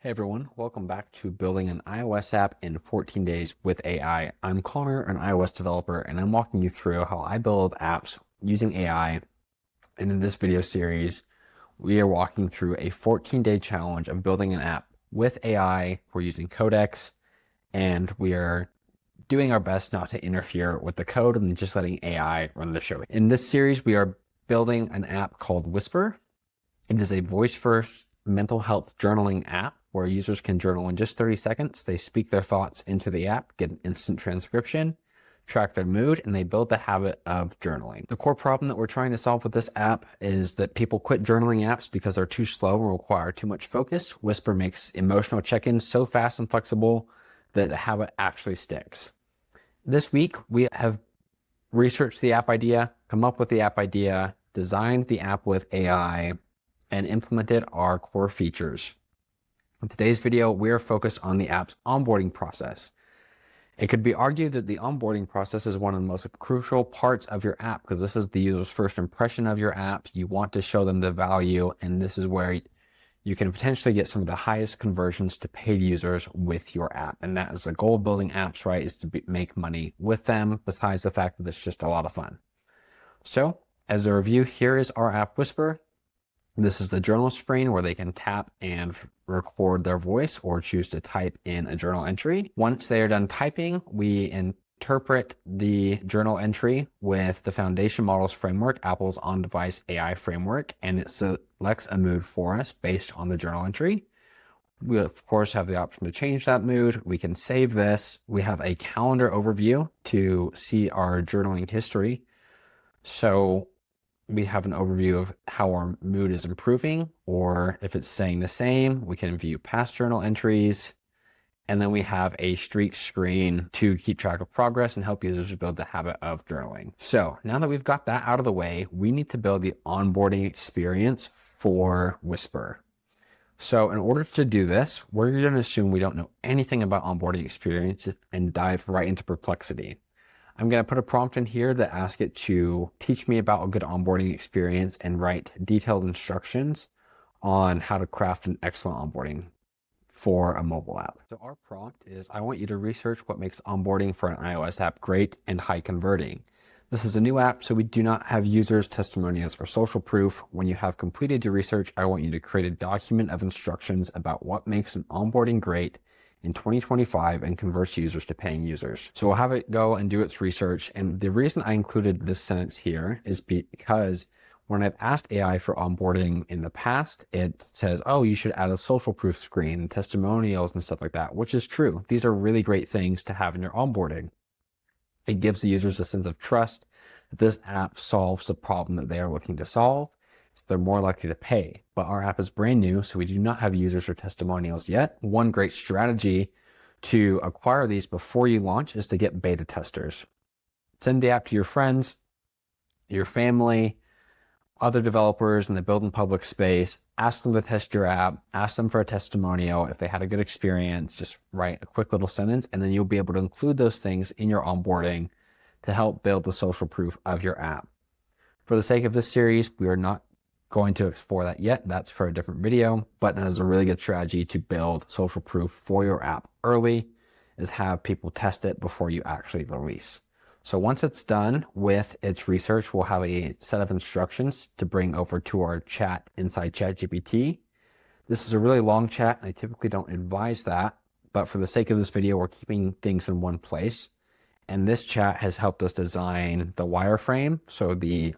Hey everyone, welcome back to building an iOS app in 14 days with AI. I'm Connor, an iOS developer, and I'm walking you through how I build apps using AI. And in this video series, we are walking through a 14-day challenge of building an app with AI. We're using Codex, and we are doing our best not to interfere with the code and just letting AI run the show. In this series, we are building an app called Whisper. It is a voice-first mental health journaling app where users can journal in just 30 seconds. They speak their thoughts into the app, get an instant transcription, track their mood, and they build the habit of journaling. The core problem that we're trying to solve with this app is that people quit journaling apps because they're too slow and require too much focus. Whisper makes emotional check-ins so fast and flexible that the habit actually sticks. This week, we have researched the app idea, come up with the app idea, designed the app with AI, and implemented our core features. In today's video, we are focused on the app's onboarding process. It could be argued that the onboarding process is one of the most crucial parts of your app because this is the user's first impression of your app. You want to show them the value, and this is where you can potentially get some of the highest conversions to paid users with your app. And that is the goal of building apps, right, is to make money with them, besides the fact that it's just a lot of fun. So, as a review, here is our app Whisper. This is the journal screen where they can tap and record their voice or choose to type in a journal entry. Once they are done typing, we interpret the journal entry with the foundation models framework, Apple's on-device AI framework, and it selects a mood for us based on the journal entry. We, of course, have the option to change that mood. We can save this. We have a calendar overview to see our journaling history. So we have an overview of how our mood is improving, or if it's staying the same, we can view past journal entries. And then we have a streak screen to keep track of progress and help users build the habit of journaling. So now that we've got that out of the way, we need to build the onboarding experience for Whisper. So in order to do this, we're going to assume we don't know anything about onboarding experience and dive right into Perplexity. I'm going to put a prompt in here that asks it to teach me about a good onboarding experience and write detailed instructions on how to craft an excellent onboarding for a mobile app. So our prompt is, I want you to research what makes onboarding for an iOS app great and high converting. This is a new app, so we do not have users, testimonials, or social proof. When you have completed your research, I want you to create a document of instructions about what makes an onboarding great in 2025 and converts users to paying users. So we'll have it go and do its research. And the reason I included this sentence here is because when I've asked AI for onboarding in the past, it says, oh, you should add a social proof screen, testimonials and stuff like that, which is true. These are really great things to have in your onboarding. It gives the users a sense of trust that this app solves the problem that they are looking to solve. So they're more likely to pay. But our app is brand new, so we do not have users or testimonials yet. One great strategy to acquire these before you launch is to get beta testers. Send the app to your friends, your family, other developers in the build and public space. Ask them to test your app. Ask them for a testimonial. If they had a good experience, just write a quick little sentence, and then you'll be able to include those things in your onboarding to help build the social proof of your app. For the sake of this series, we are not going to explore that yet. That's for a different video, but that is a really good strategy to build social proof for your app early, is have people test it before you actually release. So once it's done with its research, we'll have a set of instructions to bring over to our chat inside ChatGPT. This is a really long chat, and I typically don't advise that, but for the sake of this video, we're keeping things in one place. And this chat has helped us design the wireframe, so the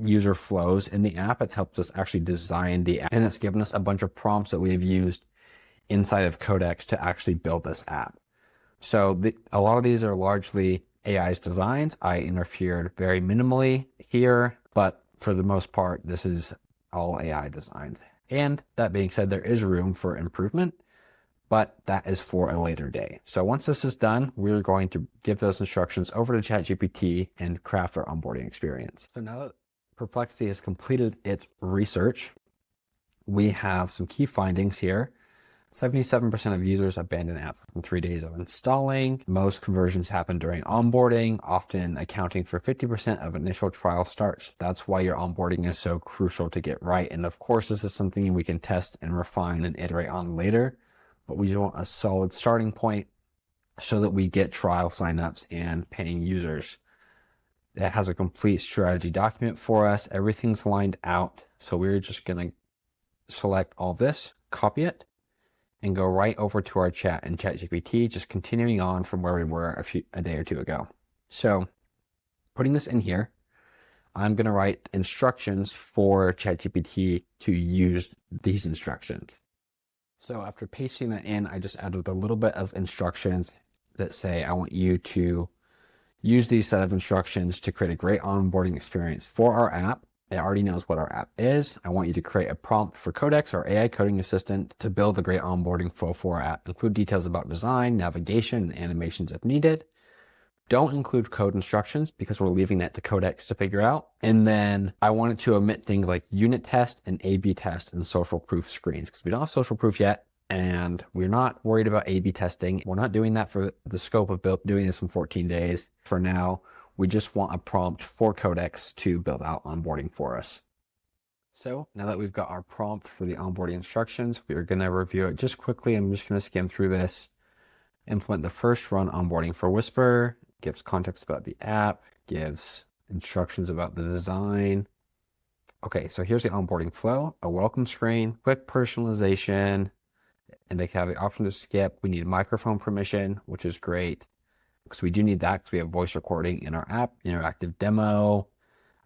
user flows in the app. It's helped us actually design the app, and it's given us a bunch of prompts that we have used inside of Codex to actually build this app. So a lot of these are largely AI's designs. I interfered very minimally here, but for the most part, this is all AI designed. And that being said, there is room for improvement, but that is for a later day. So once this is done, we're going to give those instructions over to ChatGPT and craft our onboarding experience. So now that Perplexity has completed its research, we have some key findings here. 77% of users abandon the app within 3 days of installing. Most conversions happen during onboarding, often accounting for 50% of initial trial starts. That's why your onboarding is so crucial to get right. And of course, this is something we can test and refine and iterate on later. but we just want a solid starting point so that we get trial signups and paying users. It has a complete strategy document for us. Everything's lined out. So we're just going to select all this, copy it, and go right over to our chat in ChatGPT, just continuing on from where we were a day or two ago. So putting this in here, I'm going to write instructions for ChatGPT to use these instructions. So after pasting that in, I just added a little bit of instructions that say, I want you to use these set of instructions to create a great onboarding experience for our app. It already knows what our app is. I want you to create a prompt for Codex, our AI coding assistant, to build a great onboarding flow for our app. Include details about design, navigation, and animations if needed. Don't include code instructions because we're leaving that to Codex to figure out. And then I want it to omit things like unit test and A/B test and social proof screens because we don't have social proof yet. And we're not worried about A/B testing. We're not doing that for the scope of doing this in 14 days. For now, we just want a prompt for Codex to build out onboarding for us. So now that we've got our prompt for the onboarding instructions, we are going to review it just quickly. I'm just going to skim through this. Implement the first run onboarding for Whisper. Gives context about the app. Gives instructions about the design. Okay, so here's the onboarding flow. A welcome screen, quick personalization, and they have the option to skip. We need microphone permission, which is great because we do need that because we have voice recording in our app, interactive demo,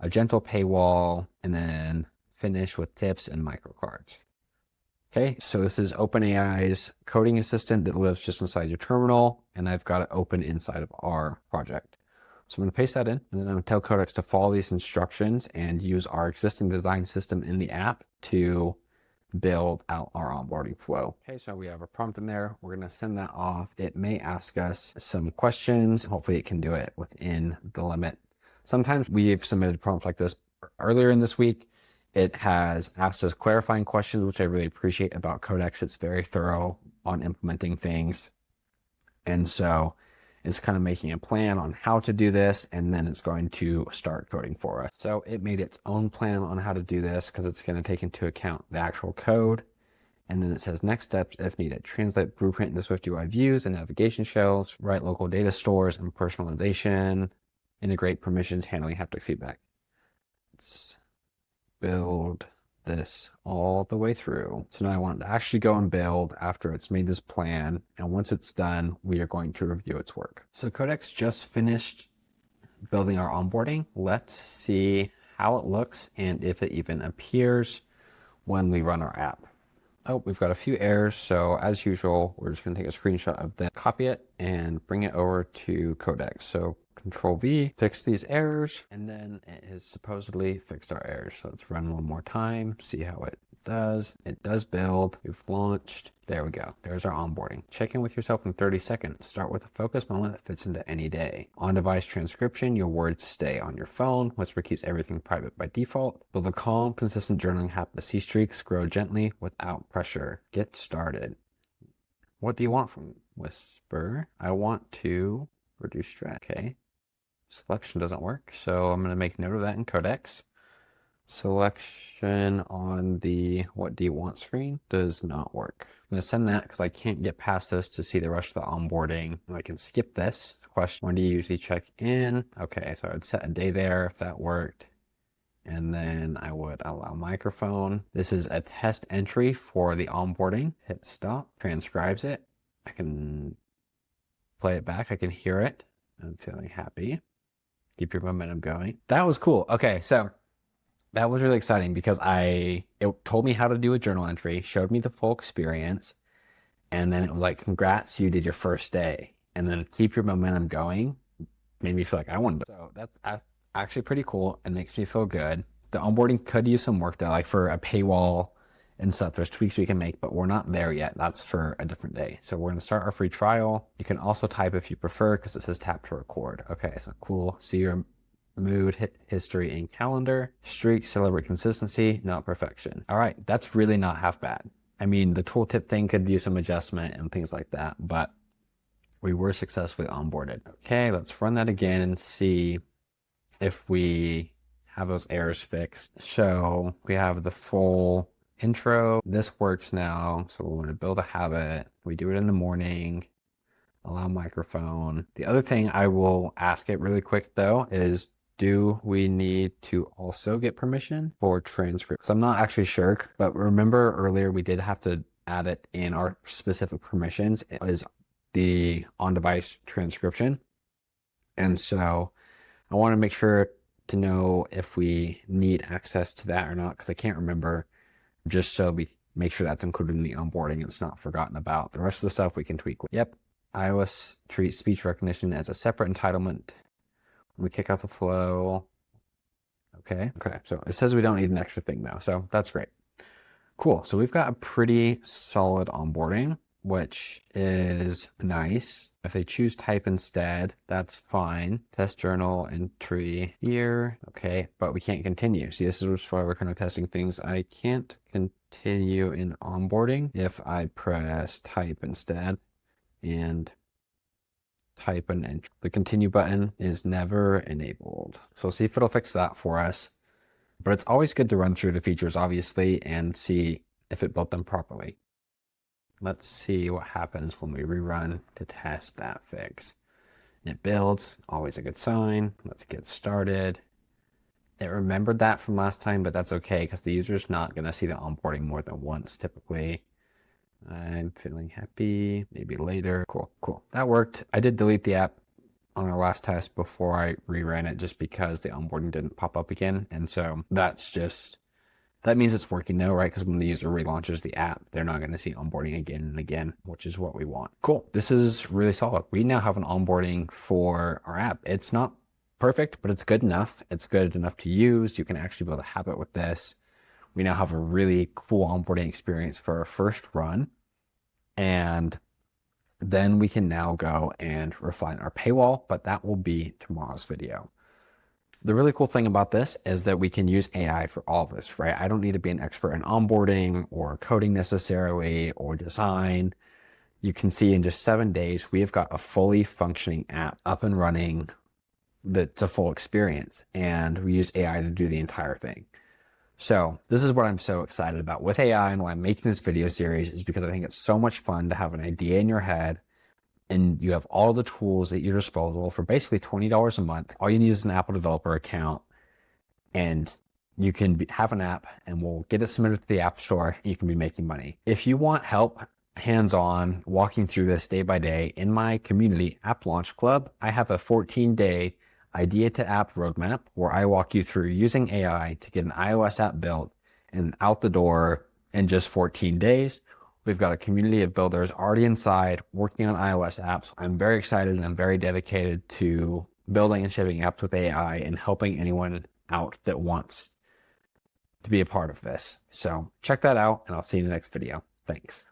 a gentle paywall, and then finish with tips and microcards. Okay, so this is OpenAI's coding assistant that lives just inside your terminal, and I've got it open inside of our project. So I'm going to paste that in, and then I'm going to tell Codex to follow these instructions and use our existing design system in the app to build out our onboarding flow. Okay, so we have a prompt in there. We're going to send that off. It may ask us some questions. Hopefully it can do it within the limit. Sometimes we've submitted prompts like this earlier in this week. It has asked us clarifying questions, which I really appreciate about Codex. It's very thorough on implementing things. And so it's kind of making a plan on how to do this, and then it's going to start coding for us. So it made its own plan on how to do this because it's going to take into account the actual code. And then it says next steps if needed. Translate blueprint into SwiftUI views and navigation shells, write local data stores and personalization, integrate permissions, handling haptic feedback. Let's build this all the way through. So now I want to actually go and build after it's made this plan. And once it's done, we are going to review its work. So Codex just finished building our onboarding. Let's see how it looks and if it even appears when we run our app. Oh, we've got a few errors. So as usual, we're just going to take a screenshot of that, copy it, and bring it over to Codex. So Control V, fix these errors, and then it has supposedly fixed our errors. So let's run one more time, see how it does. It does build. We've launched. There we go. There's our onboarding. Check in with yourself in 30 seconds. Start with a focus moment that fits into any day. On-device transcription, your words stay on your phone. Whisper keeps everything private by default. Build a calm, consistent journaling habit. See streaks grow gently without pressure. Get started. What do you want from Whisper? I want to reduce stress. Okay. Selection doesn't work, so I'm going to make note of that in Codex. Selection on the what do you want screen does not work. I'm going to send that because I can't get past this to see the rest of the onboarding. I can skip this question. When do you usually check in? Okay, so I'd set a day there if that worked. And then I would allow microphone. This is a test entry for the onboarding. Hit stop, transcribes it. I can play it back. I can hear it. I'm feeling happy. Keep your momentum going. That was cool. Okay, so that was really exciting because it told me how to do a journal entry, showed me the full experience, and then it was like, congrats, you did your first day. And then keep your momentum going made me feel like I wanted to. So that's actually pretty cool and makes me feel good. The onboarding could use some work though, like for a paywall and stuff. There's tweaks we can make, but we're not there yet. That's for a different day. So we're going to start our free trial. You can also type if you prefer because it says tap to record. Okay, so cool. See your mood, hit history, and calendar. Streak, celebrate consistency, not perfection. All right, that's really not half bad. I mean, the tooltip thing could use some adjustment and things like that, but we were successfully onboarded. Okay, let's run that again and see if we have those errors fixed. So we have the full intro. This works now. So we want to build a habit. We do it in the morning. Allow microphone. The other thing I will ask it really quick though is, do we need to also get permission for transcript? So I'm not actually sure, but remember earlier we did have to add it in our specific permissions is the on-device transcription. And so I want to make sure to know if we need access to that or not, because I can't remember, just so we make sure that's included in the onboarding. It's not forgotten about. The rest of the stuff we can tweak. Yep. iOS treats speech recognition as a separate entitlement. When we kick out the flow. Okay. So it says we don't need an extra thing though. So that's great. Cool. So we've got a pretty solid onboarding, which is nice. If they choose type instead, that's fine. Test journal entry here. Okay. But we can't continue. See, this is why we're kind of testing things. I can't continue in onboarding if I press type instead and type an entry. The continue button is never enabled. So we'll see if it'll fix that for us. But it's always good to run through the features, obviously, and see if it built them properly. Let's see what happens when we rerun to test that fix. It builds, always a good sign. Let's get started. It remembered that from last time, but that's okay because the user's not going to see the onboarding more than once typically. I'm feeling happy, maybe later. Cool. That worked. I did delete the app on our last test before I reran it just because the onboarding didn't pop up again. And so that means it's working now, right? Because when the user relaunches the app, they're not going to see onboarding again and again, which is what we want. Cool. This is really solid. We now have an onboarding for our app. It's not perfect, but it's good enough. It's good enough to use. You can actually build a habit with this. We now have a really cool onboarding experience for our first run. And then we can now go and refine our paywall, but that will be tomorrow's video. The really cool thing about this is that we can use AI for all of this, right? I don't need to be an expert in onboarding or coding necessarily or design. You can see in just 7 days, we have got a fully functioning app up and running that's a full experience. And we used AI to do the entire thing. So this is what I'm so excited about with AI, and why I'm making this video series is because I think it's so much fun to have an idea in your head and you have all the tools at your disposal for basically $20 a month. All you need is an Apple developer account and you can have an app and we'll get it submitted to the App Store and you can be making money. If you want help hands-on walking through this day by day in my community App Launch Club, I have a 14-day idea to app roadmap where I walk you through using AI to get an iOS app built and out the door in just 14 days. We've got a community of builders already inside working on iOS apps. I'm very excited and I'm very dedicated to building and shipping apps with AI and helping anyone out that wants to be a part of this. So check that out and I'll see you in the next video. Thanks.